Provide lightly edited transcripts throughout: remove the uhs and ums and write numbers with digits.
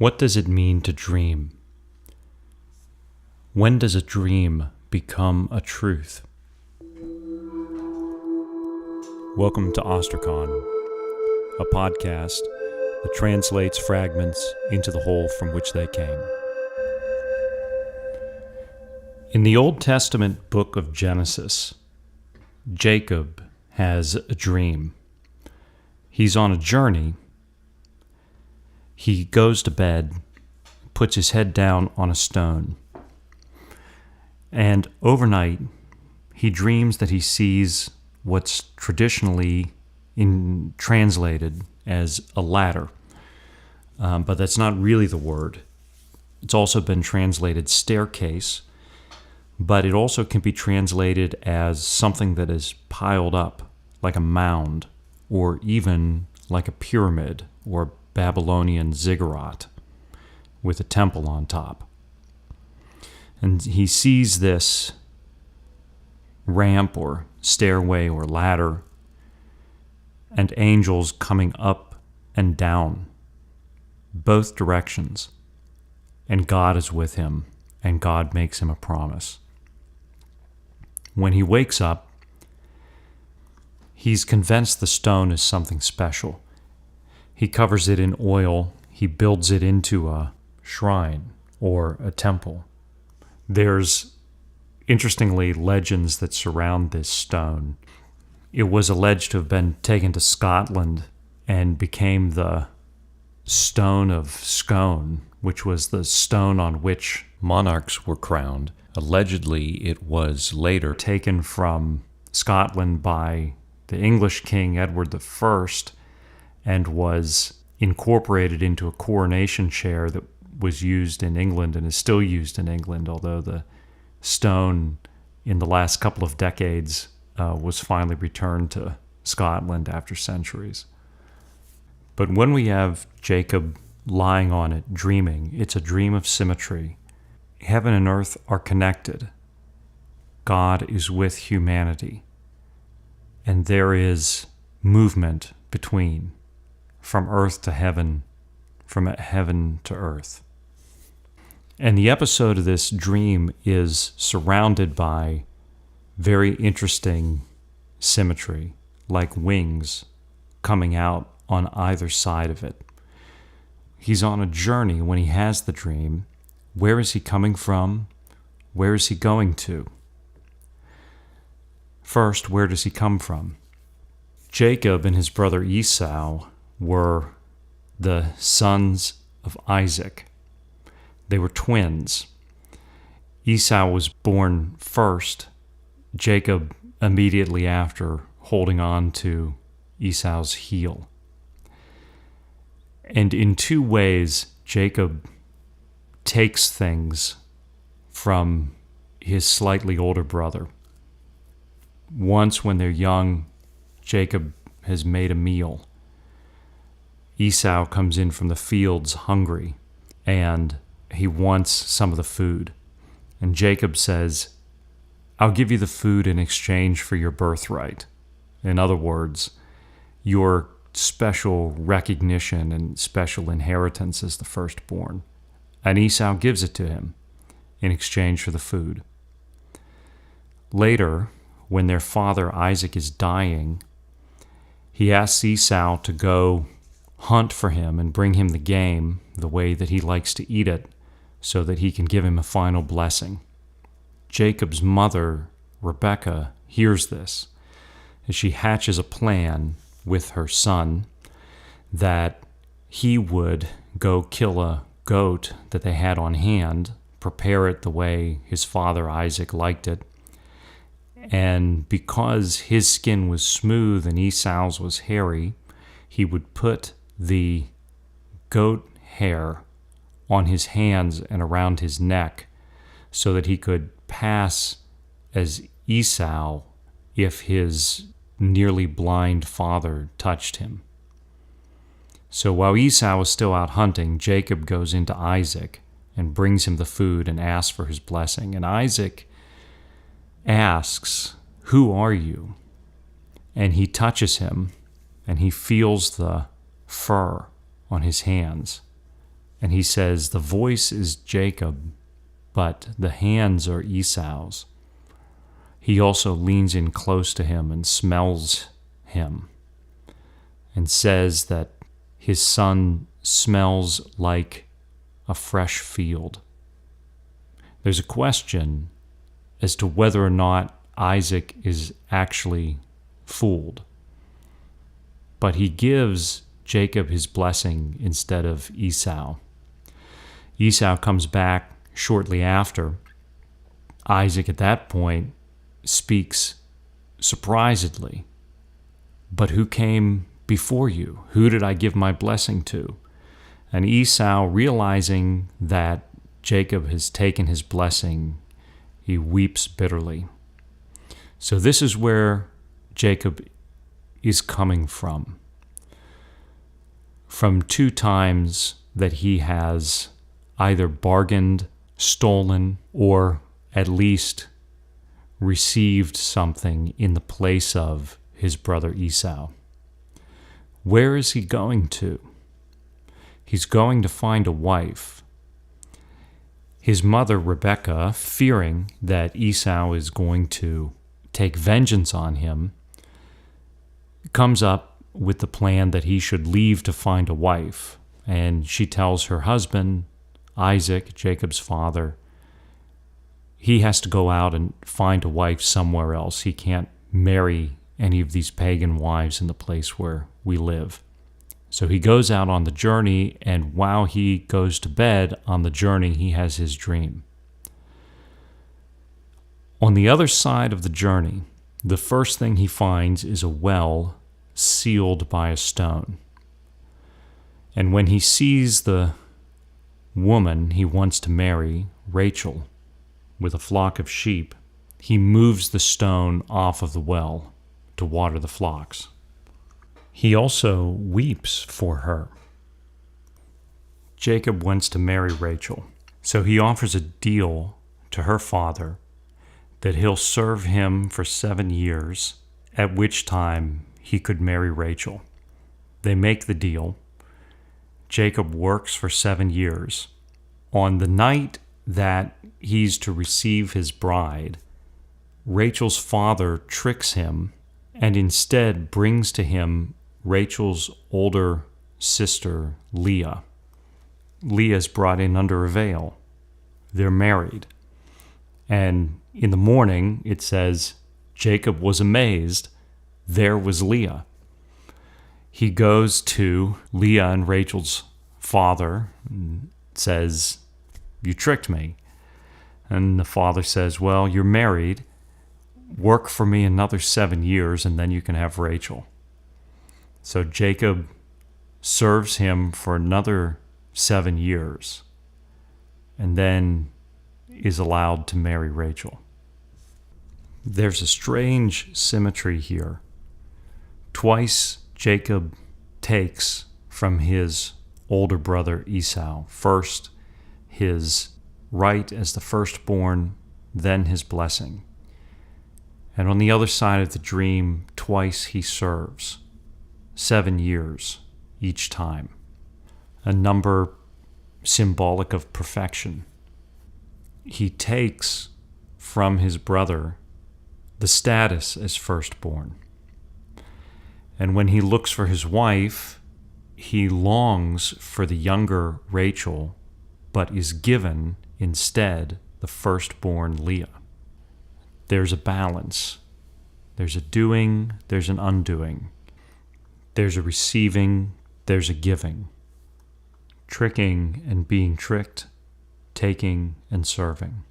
What does it mean to dream? When does a dream become a truth? Welcome to Ostracon, a podcast that translates fragments into the whole from which they came. In the Old Testament book of Genesis, Jacob has a dream. He's on a journey. He goes to bed, puts his head down on a stone, and overnight he dreams that he sees what's traditionally translated as a ladder, but that's not really the word. It's also been translated staircase, but it also can be translated as something that is piled up, like a mound, or even like a pyramid or Babylonian ziggurat with a temple on top. And he sees this ramp or stairway or ladder and angels coming up and down both directions. And God is with him, and God makes him a promise. When he wakes up, he's convinced the stone is something special. He covers it in oil. He builds it into a shrine or a temple. There's, interestingly, legends that surround this stone. It was alleged to have been taken to Scotland and became the stone of Scone, which was the stone on which monarchs were crowned. Allegedly, it was later taken from Scotland by the English king Edward I and was incorporated into a coronation chair that was used in England and is still used in England, although the stone in the last couple of decades was finally returned to Scotland after centuries. But when we have Jacob lying on it, dreaming, it's a dream of symmetry. Heaven and earth are connected. God is with humanity. And there is movement between, from earth to heaven, from heaven to earth. And the episode of this dream is surrounded by very interesting symmetry, like wings coming out on either side of it. He's on a journey when he has the dream. Where is he coming from? Where is he going to? First, where does he come from? Jacob and his brother Esau were the sons of Isaac. They were twins. Esau was born first, Jacob immediately after, holding on to Esau's heel. And in two ways, Jacob takes things from his slightly older brother. Once, when they're young, Jacob has made a meal. Esau comes in from the fields hungry, and he wants some of the food. And Jacob says, "I'll give you the food in exchange for your birthright." In other words, your special recognition and special inheritance as the firstborn. And Esau gives it to him in exchange for the food. Later, when their father Isaac is dying, he asks Esau to go hunt for him and bring him the game the way that he likes to eat it so that he can give him a final blessing. Jacob's mother, Rebekah, hears this as she hatches a plan with her son that he would go kill a goat that they had on hand, prepare it the way his father Isaac liked it, and because his skin was smooth and Esau's was hairy, he would put the goat hair on his hands and around his neck so that he could pass as Esau if his nearly blind father touched him. So while Esau was still out hunting, Jacob goes into Isaac and brings him the food and asks for his blessing. And Isaac asks, "Who are you?" And he touches him, and he feels the fur on his hands. And he says, the voice is Jacob, but the hands are Esau's. He also leans in close to him and smells him and says that his son smells like a fresh field. There's a question as to whether or not Isaac is actually fooled. But he gives Jacob his blessing instead of Esau. Esau comes back shortly after. Isaac at that point speaks surprisedly, "But who came before you? Who did I give my blessing to?" And Esau, realizing that Jacob has taken his blessing, he weeps bitterly. So this is where Jacob is coming from two times that he has either bargained, stolen, or at least received something in the place of his brother Esau. Where is he going to? He's going to find a wife. His mother, Rebekah, fearing that Esau is going to take vengeance on him, comes up with the plan that he should leave to find a wife. And she tells her husband, Isaac, Jacob's father, he has to go out and find a wife somewhere else. He can't marry any of these pagan wives in the place where we live. So he goes out on the journey, and while he goes to bed on the journey, he has his dream. On the other side of the journey, the first thing he finds is a well sealed by a stone. And when he sees the woman he wants to marry, Rachel, with a flock of sheep, he moves the stone off of the well to water the flocks. He also weeps for her. Jacob wants to marry Rachel, so he offers a deal to her father that he'll serve him for 7 years, at which time he could marry Rachel. They make the deal. Jacob works for 7 years. On the night that he's to receive his bride, Rachel's father tricks him and instead brings to him Rachel's older sister, Leah. Leah's brought in under a veil. They're married. And in the morning, it says, Jacob was amazed. There was Leah. He goes to Leah and Rachel's father and says, "You tricked me." And the father says, "Well, you're married. Work for me another 7 years, and then you can have Rachel." So Jacob serves him for another 7 years, and then is allowed to marry Rachel. There's a strange symmetry here. Twice Jacob takes from his older brother Esau. First, his right as the firstborn, then his blessing. And on the other side of the dream, twice he serves. 7 years each time. A number symbolic of perfection. He takes from his brother the status as firstborn. And when he looks for his wife, he longs for the younger Rachel, but is given instead the firstborn Leah. There's a balance. There's a doing, there's an undoing. There's a receiving, there's a giving. Tricking and being tricked, taking and serving.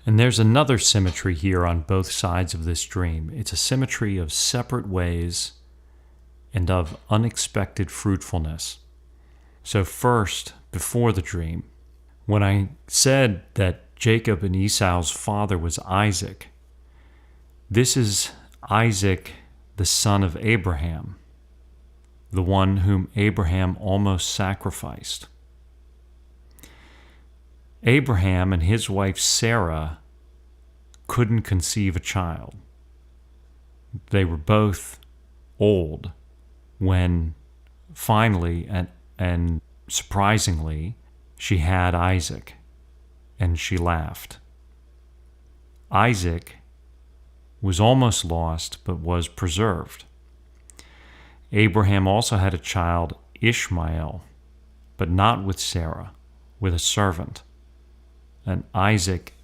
And there's another symmetry here on both sides of this dream. It's a symmetry of separate ways and of unexpected fruitfulness. So first, before the dream, when I said that Jacob and Esau's father was Isaac, this is Isaac, the son of Abraham, the one whom Abraham almost sacrificed. Abraham and his wife Sarah couldn't conceive a child. They were both old when finally, and surprisingly, she had Isaac, and she laughed. Isaac was almost lost, but was preserved. Abraham also had a child, Ishmael, but not with Sarah, with a servant. And Isaac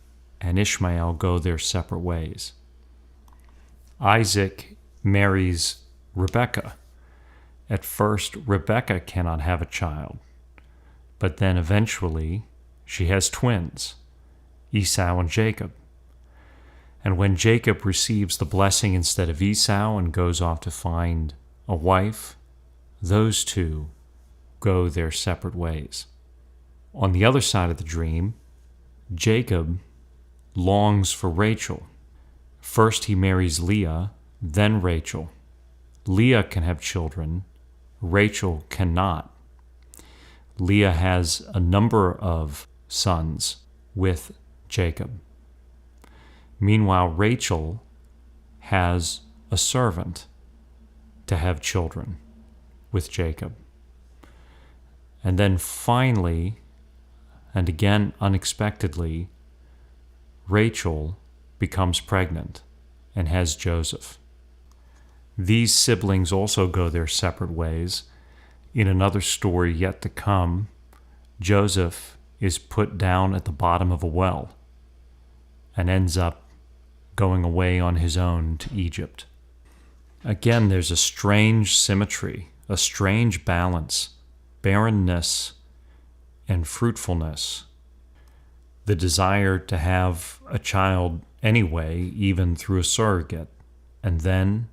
and Ishmael go their separate ways. Isaac marries Rebekah. At first, Rebekah cannot have a child, but then eventually she has twins, Esau and Jacob. And when Jacob receives the blessing instead of Esau and goes off to find a wife, those two go their separate ways. On the other side of the dream, Jacob longs for Rachel. First he marries Leah, then Rachel. Leah can have children, Rachel cannot. Leah has a number of sons with Jacob. Meanwhile, Rachel has a servant to have children with Jacob. And then finally, and again unexpectedly, Rachel becomes pregnant and has Joseph. These siblings also go their separate ways. In another story yet to come, Joseph is put down at the bottom of a well and ends up going away on his own to Egypt. Again, there's a strange symmetry, a strange balance, barrenness and fruitfulness. The desire to have a child anyway, even through a surrogate, and then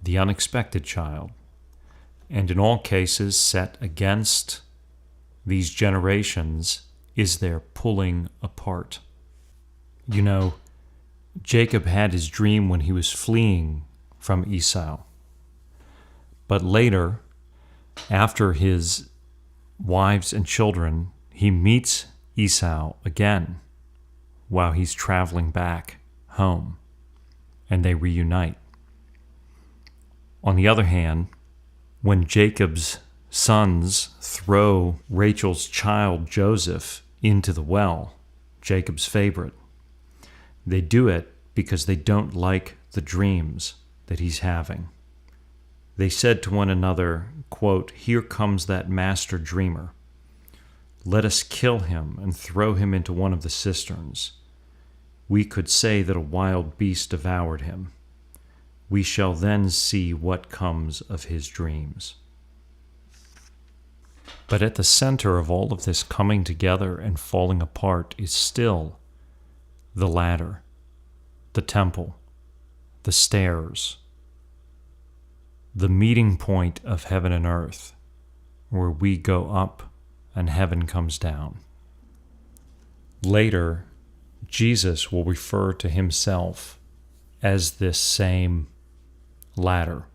the unexpected child. And in all cases, set against these generations is their pulling apart. You know, Jacob had his dream when he was fleeing from Esau. But later, after his wives and children, he meets Esau again while he's traveling back home, and they reunite. On the other hand, when Jacob's sons throw Rachel's child Joseph into the well, Jacob's favorite, they do it because they don't like the dreams that he's having. They said to one another, quote, "Here comes that master dreamer. Let us kill him and throw him into one of the cisterns. We could say that a wild beast devoured him. We shall then see what comes of his dreams." But at the center of all of this coming together and falling apart is still the ladder, the temple, the stairs, the meeting point of heaven and earth, where we go up and heaven comes down. Later, Jesus will refer to himself as this same ladder.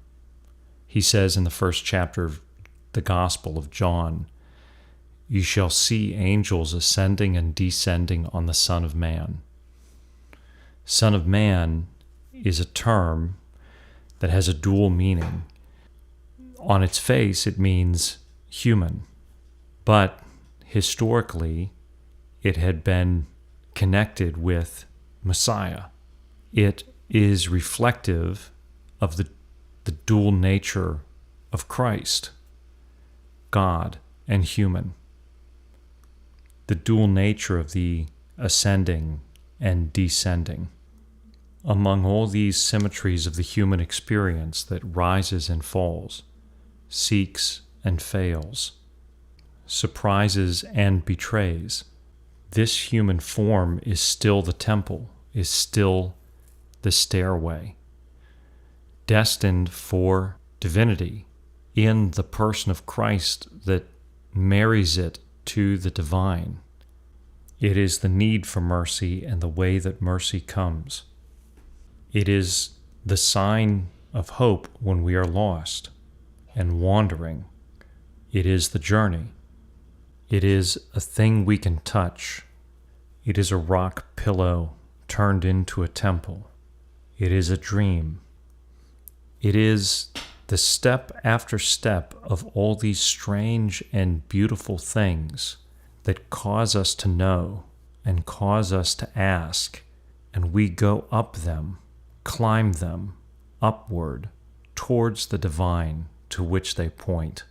He says in the first chapter of the Gospel of John, "You shall see angels ascending and descending on the Son of Man." Son of Man is a term that has a dual meaning. On its face, it means human, but historically, it had been connected with Messiah. It is reflective of the dual nature of Christ, God and human, the dual nature of the ascending and descending. Among all these symmetries of the human experience that rises and falls, seeks and fails, surprises and betrays, this human form is still the temple, is still the stairway, destined for divinity in the person of Christ that marries it to the divine. It is the need for mercy and the way that mercy comes. It is the sign of hope when we are lost and wandering. It is the journey. It is a thing we can touch. It is a rock pillow turned into a temple. It is a dream. It is the step after step of all these strange and beautiful things that cause us to know and cause us to ask, and we go up them, climb them, upward, towards the divine to which they point,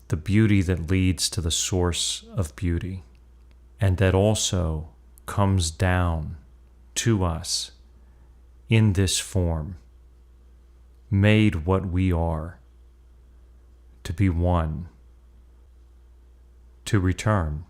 the beauty that leads to the source of beauty, and that also comes down to us in this form, made what we are, to be one, to return.